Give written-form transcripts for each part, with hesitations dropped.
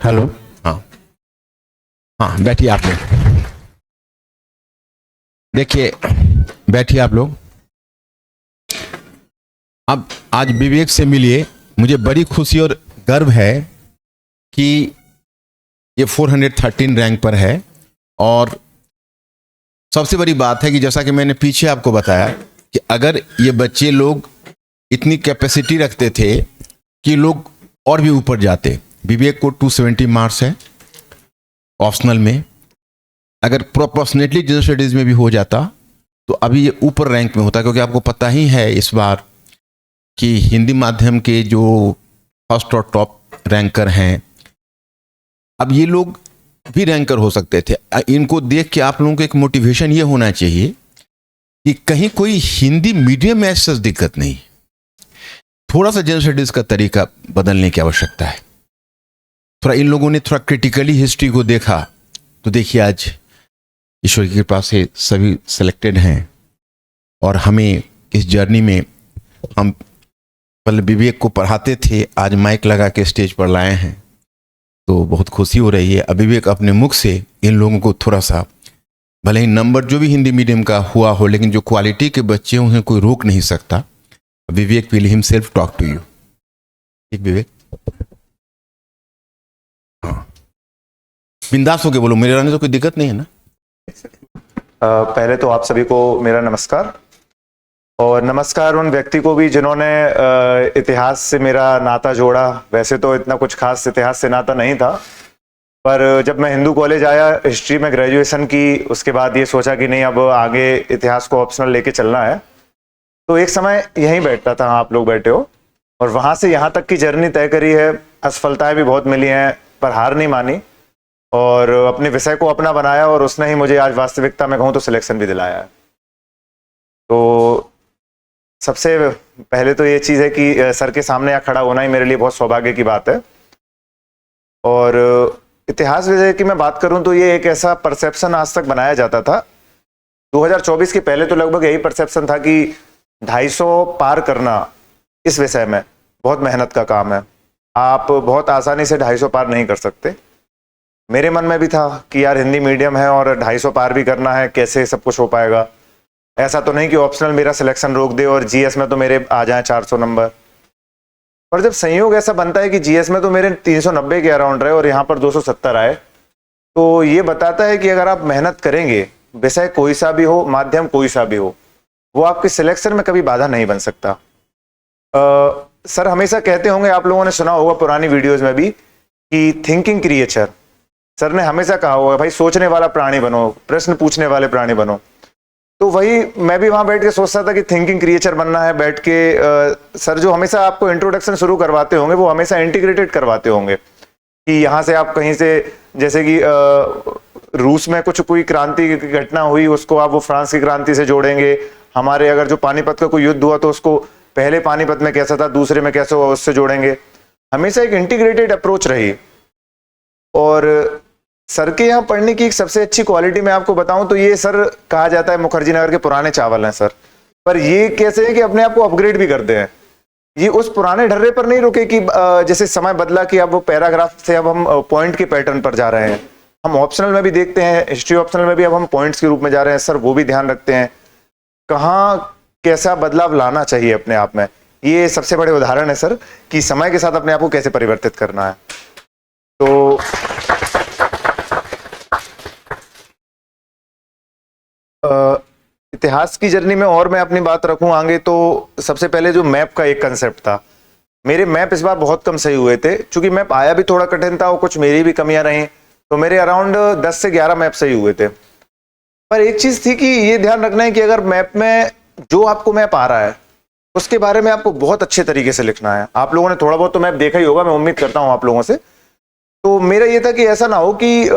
Hello. हाँ हाँ, बैठिए आप लोग। देखिए, बैठिए आप लोग। अब आज विवेक से मिलिए। मुझे बड़ी खुशी और गर्व है कि ये 413 रैंक पर है। और सबसे बड़ी बात है कि जैसा कि मैंने पीछे आपको बताया कि अगर ये बच्चे लोग इतनी कैपेसिटी रखते थे कि लोग और भी ऊपर जाते। विवेक को 270 मार्क्स है ऑप्शनल में। अगर प्रोपोर्शनेटली जनरल स्टडीज में भी हो जाता तो अभी ये ऊपर रैंक में होता, क्योंकि आपको पता ही है इस बार कि हिंदी माध्यम के जो फर्स्ट और टॉप रैंकर हैं, अब ये लोग भी रैंकर हो सकते थे। इनको देख के आप लोगों को एक मोटिवेशन ये होना चाहिए कि कहीं कोई हिंदी मीडियम में ऐसा दिक्कत नहीं, थोड़ा सा जनरल स्टडीज का तरीका बदलने की आवश्यकता है। थोड़ा इन लोगों ने थोड़ा क्रिटिकली हिस्ट्री को देखा तो देखिए आज ईश्वर की कृपा से सभी सेलेक्टेड हैं। और हमें इस जर्नी में हम पहले विवेक को पढ़ाते थे, आज माइक लगा के स्टेज पर लाए हैं तो बहुत खुशी हो रही है। अब विवेक अपने मुख से इन लोगों को थोड़ा सा, भले ही नंबर जो भी हिंदी मीडियम का हुआ हो, लेकिन जो क्वालिटी के बच्चे उन्हें कोई रोक नहीं सकता। Vivek will himself talk to you. ठीक विवेक? हाँ, बिंदास होके बोलो, मेरे रहने से कोई दिक्कत नहीं है ना। पहले तो आप सभी को मेरा नमस्कार, और नमस्कार उन व्यक्ति को भी जिन्होंने इतिहास से मेरा नाता जोड़ा। वैसे तो इतना कुछ खास इतिहास से नाता नहीं था, पर जब मैं हिंदू कॉलेज आया, हिस्ट्री में ग्रेजुएशन की, उसके बाद ये सोचा कि नहीं अब आगे इतिहास को ऑप्शनल लेके चलना है। तो एक समय यहीं बैठता था, आप लोग बैठे हो, और वहाँ से यहाँ तक की जर्नी तय करी है। असफलताएं भी बहुत मिली हैं, पर हार नहीं मानी और अपने विषय को अपना बनाया, और उसने ही मुझे आज वास्तविकता में कहूँ तो सिलेक्शन भी दिलाया है। तो सबसे पहले तो ये चीज़ है कि सर के सामने यहाँ खड़ा होना ही मेरे लिए बहुत सौभाग्य की बात है। और इतिहास विषय की मैं बात करूं तो ये एक ऐसा परसेप्शन आज तक बनाया जाता था। 2024 के पहले तो लगभग यही परसेप्शन था कि 250 पार करना इस विषय में बहुत मेहनत का काम है, आप बहुत आसानी से 250 पार नहीं कर सकते। मेरे मन में भी था कि यार हिंदी मीडियम है और 250 पार भी करना है, कैसे सब कुछ हो पाएगा। ऐसा तो नहीं कि ऑप्शनल मेरा सिलेक्शन रोक दे और जीएस में तो मेरे आ जाएं 400 नंबर। पर जब संयोग ऐसा बनता है कि जीएस में तो मेरे 390 के अराउंड रहे और यहाँ पर 270 आए, तो ये बताता है कि अगर आप मेहनत करेंगे, विषय कोई सा भी हो, माध्यम कोई सा भी हो, वो आपके सिलेक्शन में कभी बाधा नहीं बन सकता। सर हमेशा कहते होंगे, आप लोगों ने सुना होगा पुरानी वीडियोज में भी, कि थिंकिंग क्रिएचर। सर ने हमेशा कहा होगा भाई सोचने वाला प्राणी बनो, प्रश्न पूछने वाले प्राणी बनो। तो वही मैं भी वहां बैठ के सोचता था कि थिंकिंग क्रिएचर बनना है। बैठ के सर जो हमेशा आपको इंट्रोडक्शन शुरू करवाते होंगे वो हमेशा इंटीग्रेटेड करवाते होंगे कि यहाँ से आप कहीं से, जैसे कि रूस में कुछ कोई क्रांति की घटना हुई, उसको आप वो फ्रांस की क्रांति से जोड़ेंगे। हमारे अगर जो पानीपत का कोई युद्ध हुआ तो उसको पहले पानीपत में कैसा था, दूसरे में कैसे हुआ, उससे जोड़ेंगे। हमेशा एक इंटीग्रेटेड अप्रोच रही। और सर के यहाँ पढ़ने की एक सबसे अच्छी क्वालिटी मैं आपको बताऊं तो ये, सर कहा जाता है मुखर्जी नगर के पुराने चावल हैं सर, पर ये कैसे है कि अपने आप को अपग्रेड भी करते हैं। ये उस पुराने ढर्रे पर नहीं रुके कि जैसे समय बदला कि अब वो पैराग्राफ से अब हम पॉइंट के पैटर्न पर जा रहे हैं। हम ऑप्शनल में भी देखते हैं, हिस्ट्री ऑप्शनल में भी अब हम पॉइंट्स के रूप में जा रहे हैं सर, वो भी ध्यान रखते हैं कहाँ कैसा बदलाव लाना चाहिए अपने आप में। ये सबसे बड़े उदाहरण है सर कि समय के साथ अपने आप को कैसे परिवर्तित करना है। तो इतिहास की जर्नी में और मैं अपनी बात रखूं आगे तो सबसे पहले जो मैप का एक कंसेप्ट था, मेरे मैप इस बार बहुत कम सही हुए थे। चूंकि मैप आया भी थोड़ा कठिन था और कुछ मेरी भी कमियां रही, तो मेरे अराउंड 10 से 11 मैप सही हुए थे। पर एक चीज थी कि ये ध्यान रखना है कि अगर मैप में जो आपको मैप आ रहा है उसके बारे में आपको बहुत अच्छे तरीके से लिखना है। आप लोगों ने थोड़ा बहुत तो मैप देखा ही होगा, मैं उम्मीद करता हूं आप लोगों से। तो मेरा ये था कि ऐसा ना हो कि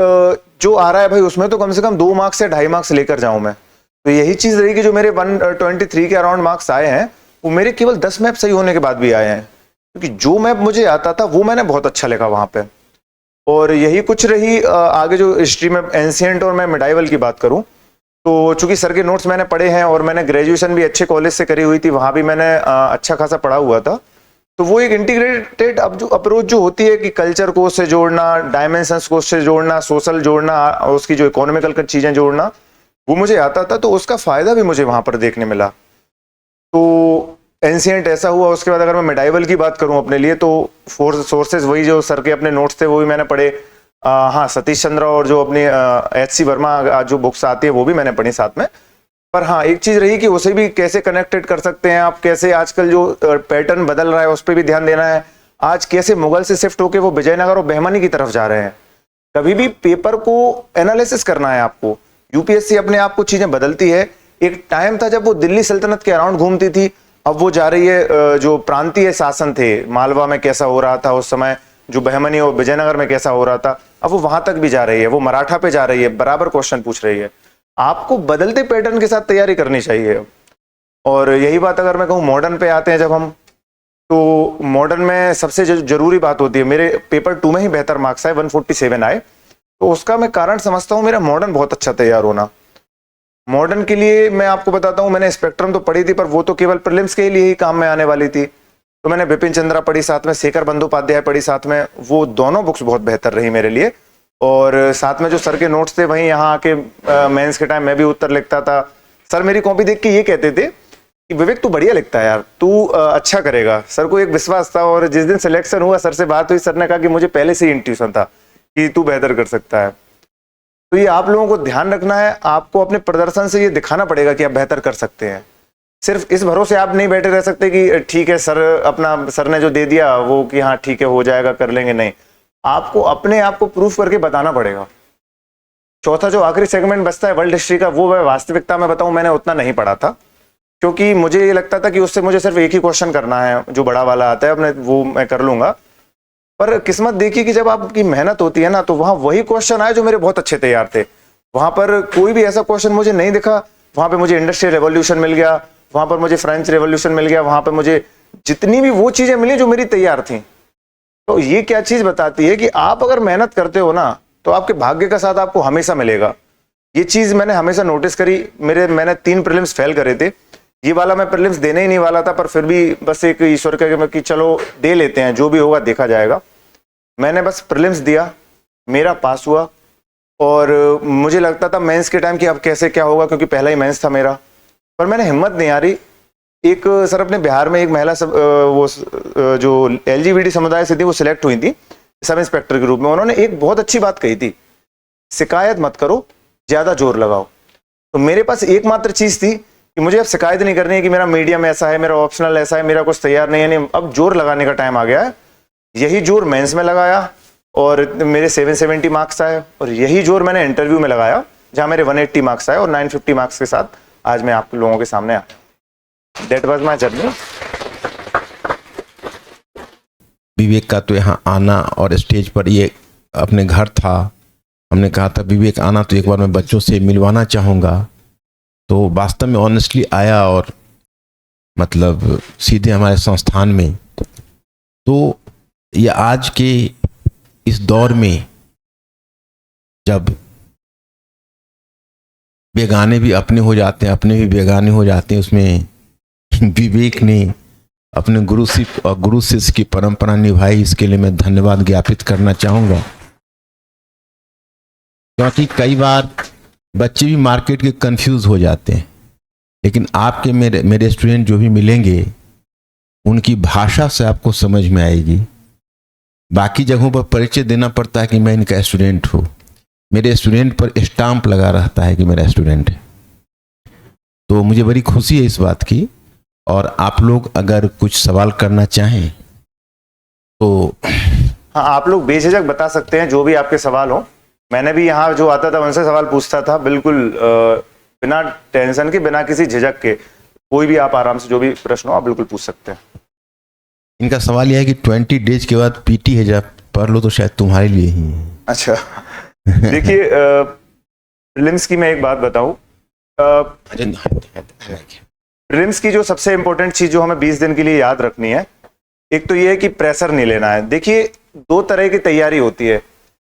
जो आ रहा है भाई उसमें तो कम से कम 2 मार्क्स या 2.5 मार्क्स लेकर जाऊं मैं। तो यही चीज रही कि जो मेरे 123 के अराउंड मार्क्स आए हैं वो मेरे केवल 10 मैप सही होने के बाद भी आए हैं, क्योंकि जो मैप मुझे आता था वो मैंने बहुत अच्छा लिखा वहां पे। और यही कुछ रही आगे जो हिस्ट्री में एंशिएंट और मैं मिडाइवल की बात करूं तो चूंकि सर के नोट्स मैंने पढ़े हैं और मैंने ग्रेजुएशन भी अच्छे कॉलेज से करी हुई थी, वहां भी मैंने अच्छा खासा पढ़ा हुआ था। तो वो एक इंटीग्रेटेड अब जो अप्रोच जो होती है कि कल्चर को उससे जोड़ना, डायमेंशंस को उससे जोड़ना, सोशल जोड़ना और उसकी जो इकोनॉमिकल चीजें जोड़ना, वो मुझे आता था, तो उसका फायदा भी मुझे वहां पर देखने मिला। तो एंशिएंट ऐसा हुआ। उसके बाद अगर मैं मेडाइवल की बात करूं अपने लिए, तो सोर्सेज वही जो सर के अपने नोट्स थे वो भी मैंने पढ़े। हाँ, सतीश चंद्र और जो अपनी HC वर्मा जो बुक्स आती है वो भी मैंने पढ़ी साथ में। पर हाँ, एक चीज रही कि उसे भी कैसे कनेक्टेड कर सकते हैं आप, कैसे आजकल जो पैटर्न बदल रहा है उस पर भी ध्यान देना है। आज कैसे मुगल से शिफ्ट होके वो विजयनगर और बहमनी की तरफ जा रहे हैं। कभी भी पेपर को एनालिसिस करना है आपको। यूपीएससी अपने आप को चीजें बदलती है। एक टाइम था जब वो दिल्ली सल्तनत के अराउंड घूमती थी, अब वो जा रही है जो प्रांतीय शासन थे, मालवा में कैसा हो रहा था उस समय, जो बहमनी और विजयनगर में कैसा हो रहा था, अब वो वहां तक भी जा रही है। वो मराठा पे जा रही है, बराबर क्वेश्चन पूछ रही है। आपको बदलते पैटर्न के साथ तैयारी करनी चाहिए। और यही बात अगर मैं कहूँ मॉडर्न पे आते हैं जब हम, तो मॉडर्न में सबसे जरूरी बात होती है, मेरे पेपर 2 में ही बेहतर मार्क्स आए, 147 आए, तो उसका मैं कारण समझता हूँ मेरा मॉडर्न बहुत अच्छा तैयार होना। मॉडर्न के लिए मैं आपको बताता हूँ, मैंने स्पेक्ट्रम तो पढ़ी थी पर वो तो केवल प्रीलिम्स के लिए ही काम में आने वाली थी। तो मैंने बिपिन चंद्रा पढ़ी साथ में, शेखर बंदोपाध्याय पढ़ी साथ में, वो दोनों बुक्स बहुत बेहतर रही मेरे लिए। और साथ में जो सर के नोट्स थे वहीं यहाँ आके मेंस के टाइम मैं भी उत्तर लिखता था। सर मेरी कॉपी देख के ये कहते थे कि विवेक तू बढ़िया लिखता है यार, तू अच्छा करेगा। सर को एक विश्वास था। और जिस दिन सिलेक्शन हुआ, सर से बात हुई, सर ने कहा कि मुझे पहले से ही इंट्यूशन था कि तू बेहतर कर सकता है। तो ये आप लोगों को ध्यान रखना है, आपको अपने प्रदर्शन से ये दिखाना पड़ेगा कि आप बेहतर कर सकते हैं। सिर्फ इस भरोसे आप नहीं बैठे रह सकते कि ठीक है सर, अपना सर ने जो दे दिया वो कि हाँ ठीक है हो जाएगा कर लेंगे, नहीं, आपको अपने आप को प्रूफ करके बताना पड़ेगा। चौथा जो आखिरी सेगमेंट बचता है वर्ल्ड हिस्ट्री का, वो मैं वास्तविकता में बताऊं, मैंने उतना नहीं पढ़ा था, क्योंकि मुझे ये लगता था कि उससे मुझे सिर्फ एक ही क्वेश्चन करना है जो बड़ा वाला आता है अपने, वो मैं कर लूंगा। पर किस्मत देखी कि जब आपकी मेहनत होती है ना, तो वहां वही क्वेश्चन आए जो मेरे बहुत अच्छे तैयार थे। वहां पर कोई भी ऐसा क्वेश्चन मुझे नहीं दिखा। वहां पे मुझे इंडस्ट्रियल रेवोल्यूशन मिल गया, वहां पर मुझे फ्रेंच रेवोल्यूशन मिल गया, वहां पर मुझे जितनी भी वो चीजें मिली जो मेरी तैयार थी। तो ये क्या चीज बताती है कि आप अगर मेहनत करते हो ना, तो आपके भाग्य का साथ आपको हमेशा मिलेगा। ये चीज मैंने हमेशा नोटिस करी। मैंने 3 प्रीलिम्स फेल करे थे। ये वाला मैं प्रीलिम्स देने ही नहीं वाला था, पर फिर भी बस एक ईश्वर का कि चलो दे लेते हैं, जो भी होगा देखा जाएगा। मैंने बस प्रीलिम्स दिया, मेरा पास हुआ। और मुझे लगता था मेंस के टाइम कि अब कैसे क्या होगा, क्योंकि पहला ही मेंस था मेरा। पर मैंने हिम्मत नहीं हारी। एक सर अपने बिहार में एक महिला वो जो LGBT समुदाय से थी, वो सिलेक्ट हुई थी सब इंस्पेक्टर के रूप में। उन्होंने एक बहुत अच्छी बात कही थी, शिकायत मत करो, ज्यादा जोर लगाओ। तो मेरे पास एकमात्र चीज थी कि मुझे अब शिकायत नहीं करनी है कि मेरा मीडियम ऐसा है, मेरा ऑप्शनल ऐसा है, मेरा कुछ तैयार नहीं है। नहीं, अब जोर लगाने का टाइम आ गया है। यही जोर मेंस में लगाया और मेरे 770 मार्क्स आए, और यही जोर मैंने इंटरव्यू में लगाया जहां मेरे 180 मार्क्स आए, और 950 मार्क्स के साथ आज मैं आप लोगों के सामने आया। That was my journey. विवेक का तो यहाँ आना और स्टेज पर ये अपने घर था। हमने कहा था विवेक आना तो एक बार मैं बच्चों से मिलवाना चाहूँगा। तो वास्तव में ऑनेस्टली आया और मतलब सीधे हमारे संस्थान में। तो ये आज के इस दौर में जब बेगाने भी अपने हो जाते हैं, अपने भी बेगाने हो जाते हैं, उसमें विवेक ने अपने गुरु शिष्य की परंपरा निभाई। इसके लिए मैं धन्यवाद ज्ञापित करना चाहूँगा, क्योंकि कई बार बच्चे भी मार्केट के कंफ्यूज हो जाते हैं, लेकिन आपके मेरे स्टूडेंट जो भी मिलेंगे उनकी भाषा से आपको समझ में आएगी। बाकी जगहों पर परिचय देना पड़ता है कि मैं इनका स्टूडेंट हूँ, मेरे स्टूडेंट पर स्टाम्प लगा रहता है कि मेरा स्टूडेंट है। तो मुझे बड़ी खुशी है इस बात की। और आप लोग अगर कुछ सवाल करना चाहें तो हाँ, आप लोग बेझिझक बता सकते हैं जो भी आपके सवाल हो। मैंने भी यहाँ जो आता था उनसे सवाल पूछता था, बिल्कुल बिना टेंशन के, बिना किसी झिझक के। कोई भी आप आराम से जो भी प्रश्न हो आप बिल्कुल पूछ सकते हैं। इनका सवाल यह है कि 20 डेज के बाद पीटी है जब पढ़ लो तो शायद तुम्हारे लिए ही है। अच्छा देखिए, प्रीलिम्स की मैं एक बात बताऊं। प्रीलिम्स की जो सबसे इंपॉर्टेंट चीज जो हमें 20 दिन के लिए याद रखनी है, एक तो ये है कि प्रेशर नहीं लेना है। देखिए, 2 तरह की तैयारी होती है,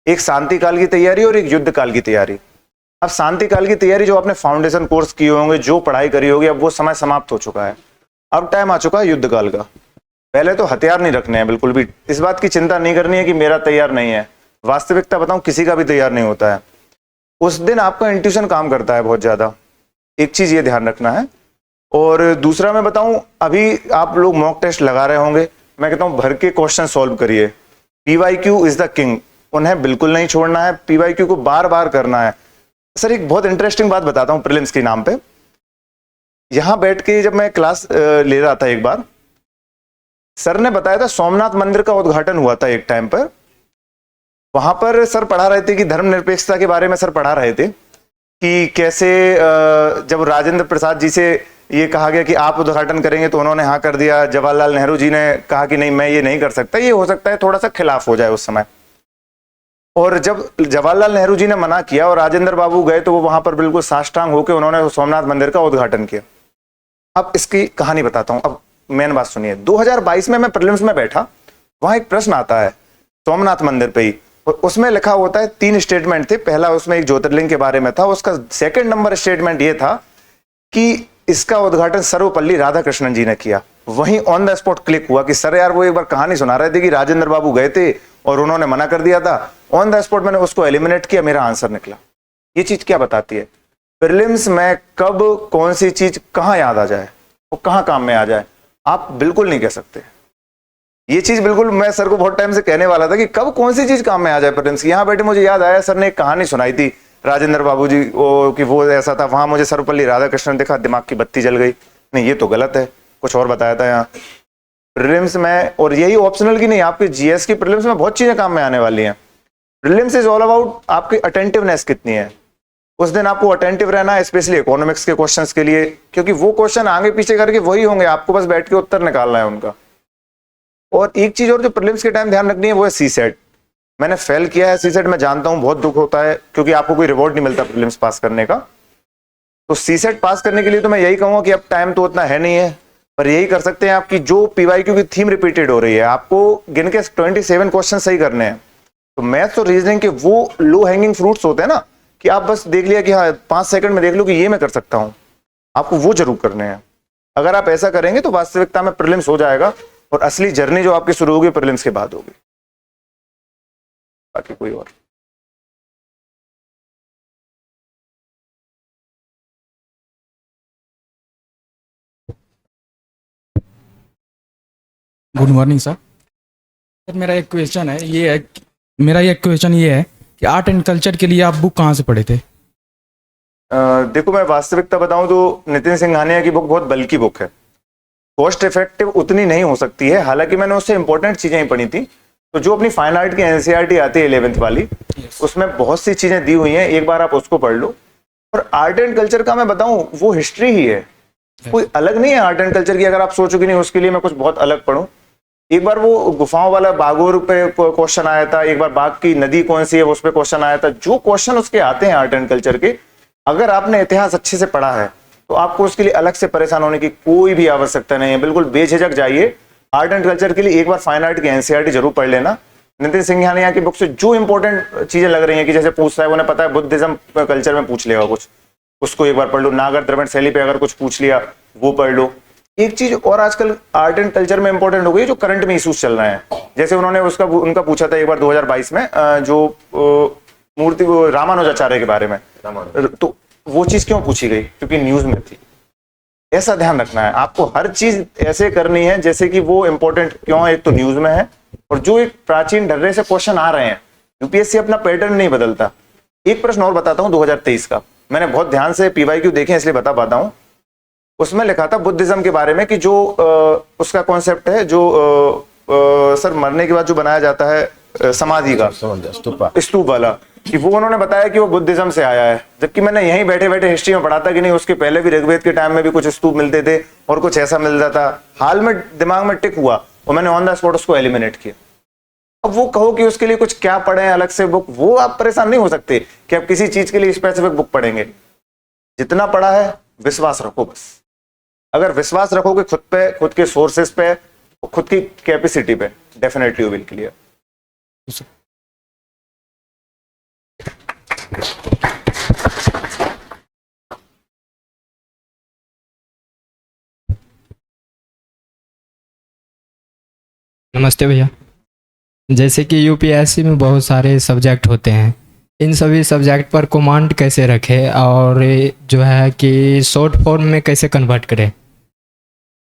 एक शांति काल की तैयारी और एक युद्ध काल की तैयारी। अब शांति काल की तैयारी जो आपने फाउंडेशन कोर्स किए होंगे, जो पढ़ाई करी होगी, अब वो समय समाप्त हो चुका है। अब टाइम आ चुका है युद्ध काल का। पहले तो हथियार नहीं रखने हैं बिल्कुल भी, इस बात की चिंता नहीं करनी है कि मेरा तैयार नहीं है। वास्तविकता बताऊं, किसी का भी तैयार नहीं होता है। उस दिन आपका इंट्यूशन काम करता है बहुत ज्यादा, एक चीज ये ध्यान रखना है। और दूसरा मैं बताऊं, अभी आप लोग मॉक टेस्ट लगा रहे होंगे, मैं कहता हूं भर के क्वेश्चन सॉल्व करिए। पीवाईक्यू इज द किंग, उन्हें बिल्कुल नहीं छोड़ना है, पीवाईक्यू को बार बार करना है। सर एक बहुत इंटरेस्टिंग बात बताता हूं प्रीलिम्स के नाम पे। यहां बैठ के जब मैं क्लास ले रहा था एक बार, सर ने बताया था सोमनाथ मंदिर का उद्घाटन हुआ था एक टाइम पर। वहां पर सर पढ़ा रहे थे कि धर्मनिरपेक्षता के बारे में सर पढ़ा रहे थे कि कैसे जब राजेंद्र प्रसाद जी से ये कहा गया कि आप उद्घाटन करेंगे तो उन्होंने हाँ कर दिया। जवाहरलाल नेहरू जी ने कहा कि नहीं मैं ये नहीं कर सकता, ये हो सकता है थोड़ा सा खिलाफ हो जाए उस समय। और जब जवाहरलाल नेहरू जी ने मना किया और राजेंद्र बाबू गए तो वो वहां पर बिल्कुल साष्टांग होकर उन्होंने सोमनाथ मंदिर का उद्घाटन किया। अब इसकी कहानी बताता हूं, अब मेन बात सुनिए। 2022 में मैं प्रीलिम्स में बैठा, वहां एक प्रश्न आता है सोमनाथ मंदिर पे ही, और उसमें लिखा होता है 3 स्टेटमेंट थे। पहला उसमें एक ज्योतिर्लिंग के बारे में था, उसका सेकंड नंबर स्टेटमेंट ये था कि इसका उद्घाटन सर्वपल्ली राधाकृष्णन जी ने किया। वहीं ऑन द स्पॉट क्लिक हुआ कि सर यार वो एक बार कहानी सुना रहे थे कि राजेंद्र बाबू गए थे और उन्होंने मना कर दिया था। ऑन द स्पॉट मैंने उसको एलिमिनेट किया, मेरा आंसर निकला। ये चीज क्या बताती है, प्रीलिम्स में कब कौन सी चीज कहां याद आ जाए और कहां काम में आ जाए आप बिल्कुल नहीं कह सकते। ये चीज बिल्कुल मैं सर को बहुत टाइम से कहने वाला था कि कब कौन सी चीज काम में आ जाए प्रीलिम्स की। यहां बैठे मुझे याद आया, सर ने एक कहानी सुनाई थी राजेंद्र बाबू जी कि वो ऐसा था, वहां मुझे सर्वपल्ली राधाकृष्णन देखा, दिमाग की बत्ती जल गई, नहीं ये तो गलत है, कुछ और बताया था यहाँ प्रीलिम्स में। और यही ऑप्शनल की नहीं, आपके जीएस की प्रीलिम्स में बहुत चीजें काम में आने वाली हैं। प्रीलिम्स इज ऑल अबाउट आपकी अटेंटिवनेस कितनी है। उस दिन आपको अटेंटिव रहना है, स्पेशली इकोनॉमिक्स के क्वेश्चंस के लिए, क्योंकि वो क्वेश्चन आगे पीछे करके वही होंगे, आपको बस बैठ के उत्तर निकालना है उनका। और एक चीज और जो प्रीलिम्स के टाइम ध्यान रखनी है वो है सीसेट। मैंने फेल किया है सीसेट, मैं जानता हूं बहुत दुख होता है, क्योंकि आपको कोई रिवॉर्ड नहीं मिलता प्रीलिम्स पास करने का। तो सीसेट पास करने के लिए तो मैं यही कहूंगा कि अब टाइम तो उतना है नहीं है, पर यही कर सकते हैं आपकी जो पीवाईक्यू की थीम रिपीटेड हो रही है, आपको गिन के 27 क्वेश्चन सही करने हैं। तो मैथ्स और रीजनिंग के वो लो हैंगिंग फ्रूट्स होते हैं ना, कि आप बस देख लिया कि हाँ 5 सेकंड में देख लो कि ये मैं कर सकता हूं, आपको वो जरूर करने हैं। अगर आप ऐसा करेंगे तो वास्तविकता में प्रीलिम्स हो जाएगा, और असली जर्नी जो आपकी शुरू होगी प्रीलिम्स के बाद होगी। बाकी कोई और गुड मॉर्निंग सर। सर मेरा एक क्वेश्चन है, मेरा एक क्वेश्चन ये है कि आर्ट एंड कल्चर के लिए आप बुक कहाँ से पढ़े थे? देखो मैं वास्तविकता बताऊं तो नितिन सिंघानिया की बुक बहुत बल्कि बुक है, कॉस्ट इफेक्टिव उतनी नहीं हो सकती है, हालांकि मैंने उससे इंपॉर्टेंट चीजें ही पढ़ी थी। तो जो अपनी फाइन आर्ट की एनसीईआरटी आती है 11th वाली, उसमें बहुत सी चीजें दी हुई हैं, एक बार आप उसको पढ़ लो। और आर्ट एंड कल्चर का मैं बताऊं वो हिस्ट्री ही है, कोई अलग नहीं है आर्ट एंड कल्चर की। अगर आप सोचो कि नहीं उसके लिए मैं कुछ बहुत अलग पढ़ूं, एक बार वो गुफाओं वाला बागोर पे क्वेश्चन आया था, एक बार बाग की नदी कौन सी है उस पे क्वेश्चन आया था। जो क्वेश्चन उसके आते हैं आर्ट एंड कल्चर के, अगर आपने इतिहास अच्छे से पढ़ा है तो आपको उसके लिए अलग से परेशान होने की कोई भी आवश्यकता नहीं है। बिल्कुल बेझिझक जाइए आर्ट एंड कल्चर के लिए, एक बार फाइन आर्ट की एनसीईआरटी जरूर पढ़ लेना। नितिन सिंघानिया की बुक से जो इंपॉर्टेंट चीजें लग रही हैं कि जैसे पूछता है, उन्हें पता है बुद्धिज्म कल्चर में पूछ लेगा कुछ, उसको एक बार पढ़ लो। नागर द्रविड़ शैली पे अगर कुछ पूछ लिया वो पढ़ लो। एक चीज और आजकल आर्ट एंड कल्चर में इंपॉर्टेंट हो गई, जो करंट में इश्यूज चल रहे हैं। जैसे उन्होंने उनका पूछा था एक बार 2022 में जो मूर्ति रामानुजाचार्य के बारे में, तो वो चीज क्यों पूछी गई, क्योंकि न्यूज में थी। ऐसा ध्यान रखना है, आपको हर चीज ऐसे करनी है जैसे कि वो इंपॉर्टेंट क्यों है, एक तो न्यूज में है, और जो एक प्राचीन ढर्रे से क्वेश्चन आ रहे हैं। यूपीएससी अपना पैटर्न नहीं बदलता। एक प्रश्न और बताता हूं 2023 का, मैंने बहुत ध्यान से पीवाईक्यू देखे इसलिए बता पाता हूं। उसमें लिखा था बुद्धिज्म के बारे में कि जो उसका कॉन्सेप्ट है, जो सर मरने के बाद जो बनाया जाता है समाधि का स्तूप वाला, कि वो उन्होंने बताया कि वो बुद्धिज्म से आया है। जबकि मैंने यहीं बैठे बैठे हिस्ट्री में पढ़ा था कि नहीं उसके पहले भी ऋग्वेद के टाइम में भी कुछ स्तूप मिलते थे और कुछ ऐसा मिलता था। हाल में दिमाग में टिक हुआ और मैंने ऑन द स्पॉट उसको एलिमिनेट किया। अब वो कहो कि उसके लिए कुछ क्या पढ़े अलग से बुक, वो आप परेशान नहीं हो सकते कि आप किसी चीज के लिए स्पेसिफिक बुक पढ़ेंगे। जितना पढ़ा है विश्वास रखो बस। अगर विश्वास रखोगे खुद पे, खुद के सोर्सेस पे, खुद की कैपेसिटी पे, डेफिनेटली यू विल क्लियर। नमस्ते भैया। जैसे कि यूपीएससी में बहुत सारे सब्जेक्ट होते हैं, इन सभी सब्जेक्ट पर कमांड कैसे रखें और जो है कि शॉर्ट फॉर्म में कैसे कन्वर्ट करें?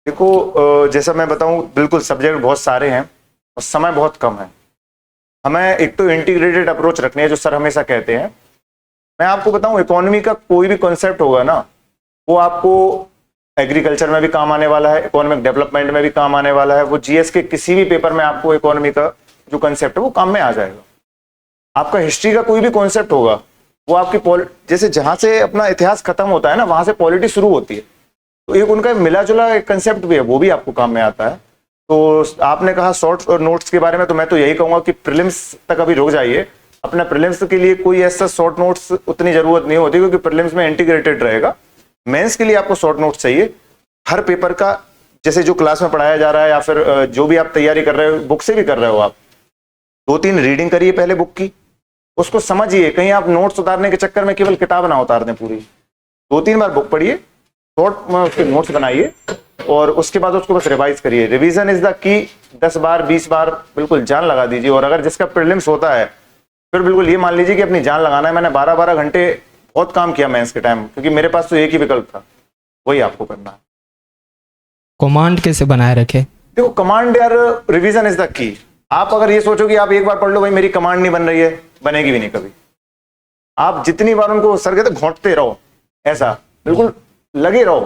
देखो जैसा मैं बताऊं, बिल्कुल सब्जेक्ट बहुत सारे हैं और समय बहुत कम है। हमें एक तो इंटीग्रेटेड अप्रोच रखनी है, जो सर हमेशा कहते हैं। मैं आपको बताऊं, इकोनॉमी का कोई भी कॉन्सेप्ट होगा ना, वो आपको एग्रीकल्चर में भी काम आने वाला है, इकोनॉमिक डेवलपमेंट में भी काम आने वाला है। वो जीएस के किसी भी पेपर में आपको इकोनॉमी का जो कॉन्सेप्ट है वो काम में आ जाएगा। आपका हिस्ट्री का कोई भी कॉन्सेप्ट होगा, वो आपकी जैसे जहां से अपना इतिहास खत्म होता है ना, वहां से पॉलिटी शुरू होती है, तो एक उनका मिला जुला एक कंसेप्ट भी है, वो भी आपको काम में आता है। तो आपने कहा शॉर्ट नोट्स के बारे में, तो मैं तो यही कहूंगा कि प्रीलिम्स तक अभी रुक जाइए। अपना प्रीलिम्स के लिए कोई ऐसा शॉर्ट नोट्स उतनी जरूरत नहीं होती, क्योंकि प्रीलिम्स में इंटीग्रेटेड रहेगा। मेंस के लिए आपको शॉर्ट नोट्स चाहिए हर पेपर का, जैसे जो क्लास में पढ़ाया जा रहा है या फिर जो भी आप तैयारी कर रहे हो, बुक से भी कर रहे हो आप, 2-3 रीडिंग करिए पहले बुक की, उसको समझिए। कहीं आप नोट्स उतारने के चक्कर में केवल किताब ना उतार दें पूरी। 2-3 बार बुक पढ़िए, शॉर्ट में उसके नोट्स बनाइए और उसके बाद उसको बस रिवाइज करिए। Revision is the key. 10 बार 20 बार बिल्कुल जान लगा दीजिए। और अगर जिसका प्रीलिम्स होता है, फिर बिल्कुल ये मान लीजिए कि अपनी जान लगाना है। मैंने 12-12 घंटे बहुत काम किया मेंस के टाइम, क्योंकि मेरे पास तो एक ही विकल्प था, वही आपको करना है। कमांड कैसे बनाए रखें? देखो कमांड यार, रिवीजन इज द की। आप अगर ये सोचो कि आप एक बार पढ़ लो, भाई मेरी कमांड नहीं बन रही है, बनेगी भी नहीं कभी। आप जितनी बार उनको सर कहते घोंटते रहो, ऐसा बिल्कुल लगे रहो,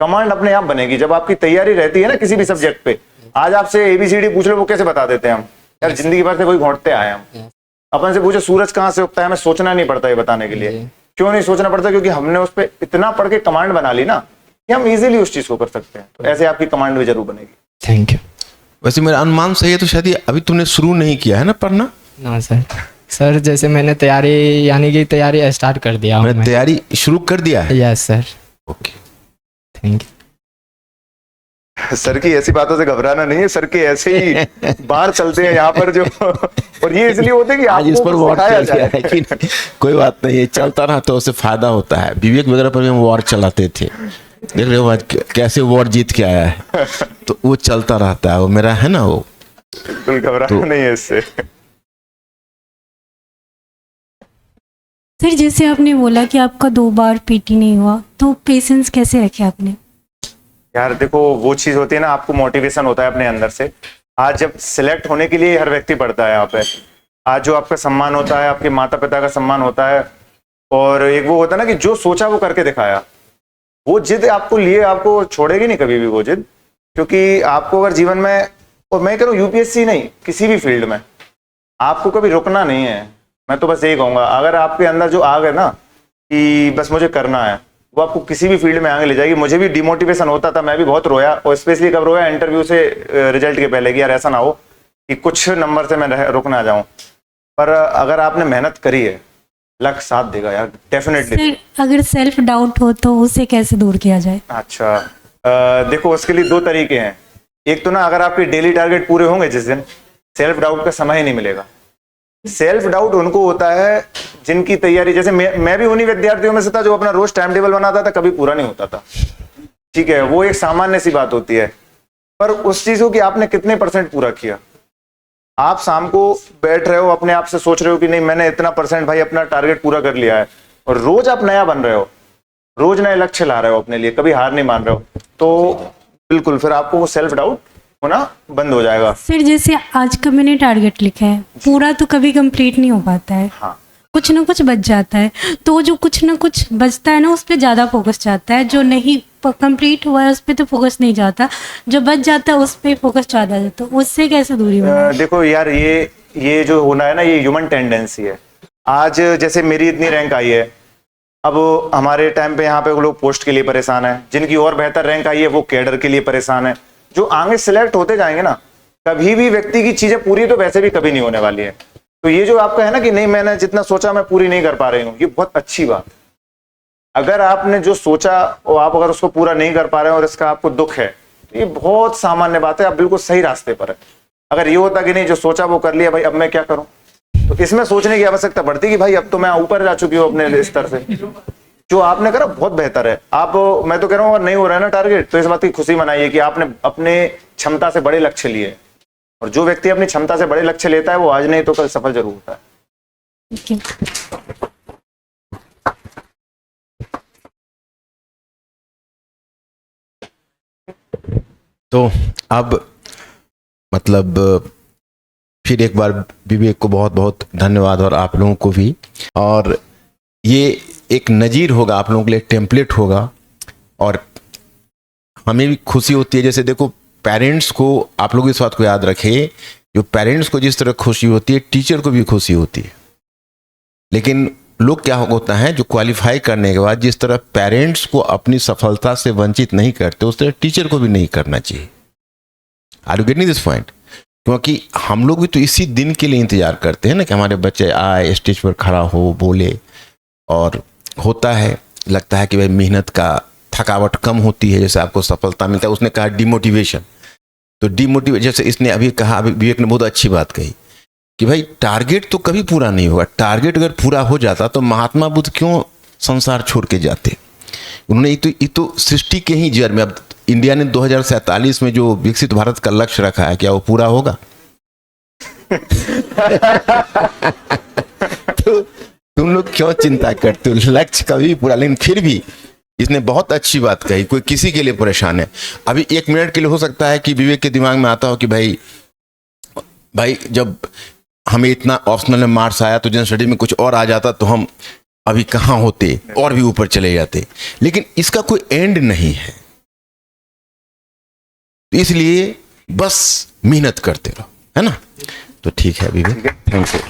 कमांड अपने आप बनेगी। जब आपकी तैयारी रहती है ना किसी भी सब्जेक्ट पे, आज आपसे ABCD पूछ लो, वो कैसे बता देते हैं हम? यार जिंदगी भर से कोई घोंटते आए हम। अपन से पूछे सूरज कहाँ से उगता है, हमें सोचना नहीं पड़ता ये बताने के लिए। क्यों नहीं सोचना पड़ता? क्योंकि हमने उस पर इतना पढ़ के कमांड बना ली ना, कि हम इजीली उस चीज को कर सकते हैं। तो ऐसे आपकी कमांड भी जरूर बनेगी। Thank you. वैसे मेरा अनुमान सही है तो शायद ये अभी तुमने शुरू नहीं किया है ना पढ़ना? ना सर जैसे मैंने तैयारी यानी कि तैयारी स्टार्ट कर दिया हूँ मैंने मैं। तैयारी शुरू कर दिया है। Yes sir. Okay, thank you. Sir की ऐसी बातों से घबराना नहीं है। सर के ऐसे ही बाहर चलते हैं यहाँ पर जो, और ये इसलिए होते हैं कि आज इस पर आपको वॉर सिखाया चल गया जाए। है कि नहीं? कोई बात नहीं है, चलता रहा तो उससे फायदा होता है। विवेक वगैरह पर भी हम वॉर चलाते थे, देख रहे हो आज कैसे वॉर जीत के आया है। तो वो चलता रहता है, वो मेरा है ना वो। बिल्कुल घबराना नहीं है इससे। सर जैसे आपने बोला कि आपका 2 बार पीटी नहीं हुआ, तो पेशेंस कैसे रखे आपने? यार देखो, वो चीज होती है ना, आपको मोटिवेशन होता है अपने अंदर से। आज जब सिलेक्ट होने के लिए हर व्यक्ति पढ़ता है यहाँ पे, आज जो आपका सम्मान होता है, आपके माता पिता का सम्मान होता है, और एक वो होता है ना कि जो सोचा वो करके दिखाया, वो जिद आपको लिए आपको छोड़ेगी नहीं कभी भी वो जिद। क्योंकि आपको अगर जीवन में, और मैं कह रहा हूँ यूपीएससी नहीं, किसी भी फील्ड में आपको कभी रुकना नहीं है। मैं तो बस यही कहूंगा, अगर आपके अंदर जो आग है ना कि बस मुझे करना है, वो आपको किसी भी फील्ड में आगे ले जाएगी। मुझे भी डिमोटिवेशन होता था, मैं भी बहुत रोया, और स्पेशली कब रोया? इंटरव्यू से रिजल्ट के पहले, कि यार ऐसा ना हो कि कुछ नंबर से मैं रुक ना जाऊं। पर अगर आपने मेहनत करी है, लक साथ देगा यार, डेफिनेटली। सर अगर सेल्फ डाउट हो तो उसे कैसे दूर किया जाए? अच्छा, देखो उसके लिए 2 तरीके हैं। एक तो ना, अगर आपके डेली टारगेट पूरे होंगे जिस दिन, सेल्फ डाउट का समय ही नहीं मिलेगा। सेल्फ डाउट उनको होता है जिनकी तैयारी, जैसे मैं भी उन्हीं विद्यार्थियों में से था जो अपना रोज टाइम टेबल बनाता था, कभी पूरा नहीं होता था। ठीक है, वो एक सामान्य सी बात होती है। पर उस चीज को कि आपने कितने % पूरा किया। आप शाम को बैठ रहे हो, अपने आप से सोच रहे हो कि नहीं मैंने इतना % भाई अपना टारगेट पूरा कर लिया है, और रोज आप नया बन रहे हो, रोज नए लक्ष्य ला रहे हो अपने लिए, कभी हार नहीं मान रहे हो, तो बिल्कुल फिर आपको वो सेल्फ डाउट होना बंद हो जाएगा। सर जैसे आज का मैंने टारगेट लिखा है, पूरा तो कभी कंप्लीट नहीं हो पाता है। हाँ, कुछ ना कुछ बच जाता है, तो जो कुछ ना कुछ बचता है ना, उस पर ज़्यादा फोकस जाता है। जो नहीं कंप्लीट हुआ है उस पर तो फोकस नहीं जाता, जो बच जाता है उस पर फोकस ज़्यादा जाता है। उससे कैसे दूरी बनाए? देखो यार, ये जो होना है ना, ये ह्यूमन टेंडेंसी है। आज जैसे मेरी इतनी रैंक आई है, अब हमारे टाइम पे यहाँ पे लोग पोस्ट के लिए परेशान है, जिनकी और बेहतर रैंक आई है वो कैडर के लिए परेशान है। जो आगे सिलेक्ट होते जाएंगे ना, कभी भी व्यक्ति की चीजें पूरी तो वैसे भी कभी नहीं होने वाली है। तो ये जो आपका है ना कि नहीं मैंने जितना सोचा मैं पूरी नहीं कर पा रही हूँ, ये बहुत अच्छी बात है। अगर आपने जो सोचा और आप अगर उसको पूरा नहीं कर पा रहे हैं और इसका आपको दुख है, तो ये बहुत सामान्य बात है, आप बिल्कुल सही रास्ते पर है। अगर ये होता कि नहीं जो सोचा वो कर लिया, भाई अब मैं क्या करूं, तो इसमें सोचने की आवश्यकता पड़ती कि भाई अब तो मैं ऊपर जा चुकी हूँ अपने स्तर से। जो आपने करा बहुत बेहतर है। आप, मैं तो कह रहा हूँ अगर नहीं हो रहा है ना टारगेट, तो इस बात की खुशी मनाइए कि आपने अपने क्षमता से बड़े लक्ष्य लिए। और जो व्यक्ति अपनी क्षमता से बड़े लक्ष्य लेता है वो आज नहीं तो कल सफल जरूर होता है। Thank you. तो अब मतलब फिर एक बार विवेक को बहुत बहुत धन्यवाद और आप लोगों को भी। और ये एक नज़ीर होगा आप लोगों के लिए, टेम्पलेट होगा। और हमें भी खुशी होती है, जैसे देखो पेरेंट्स को, आप लोग इस बात को याद रखें, जो पेरेंट्स को जिस तरह खुशी होती है टीचर को भी खुशी होती है। लेकिन लोग क्या होता है, जो क्वालिफाई करने के बाद जिस तरह पेरेंट्स को अपनी सफलता से वंचित नहीं करते उस तरह टीचर को भी नहीं करना चाहिए। Are you getting this point? क्योंकि हम लोग भी तो इसी दिन के लिए इंतजार करते हैं ना कि हमारे बच्चे आए, स्टेज पर खड़ा हो, बोले। और होता है, लगता है कि भाई मेहनत का थकावट कम होती है, जैसे आपको सफलता मिलता है। उसने कहा डिमोटिवेशन, तो डिमोटिवेशन जैसे इसने अभी कहा, अभी विवेक ने बहुत अच्छी बात कही कि भाई टारगेट तो कभी पूरा नहीं होगा। टारगेट अगर पूरा हो जाता तो महात्मा बुद्ध क्यों संसार छोड़ के जाते? उन्होंने ये तो सृष्टि के ही जड़ में, अब इंडिया ने 2047 में जो विकसित भारत का लक्ष्य रखा है, क्या वो पूरा होगा? तो तुम लोग क्यों चिंता करते हो? लक्ष्य कभी पूरा, लेकिन फिर भी इसने बहुत अच्छी बात कही, कोई किसी के लिए परेशान है। अभी 1 मिनट के लिए हो सकता है कि विवेक के दिमाग में आता हो कि भाई जब हमें इतना ऑप्शनल में मार्क्स आया तो जनरल स्टडी में कुछ और आ जाता तो हम अभी कहाँ होते, और भी ऊपर चले जाते। लेकिन इसका कोई एंड नहीं है, इसलिए बस मेहनत करते रहो, है ना? तो ठीक है विवेक, थैंक यू।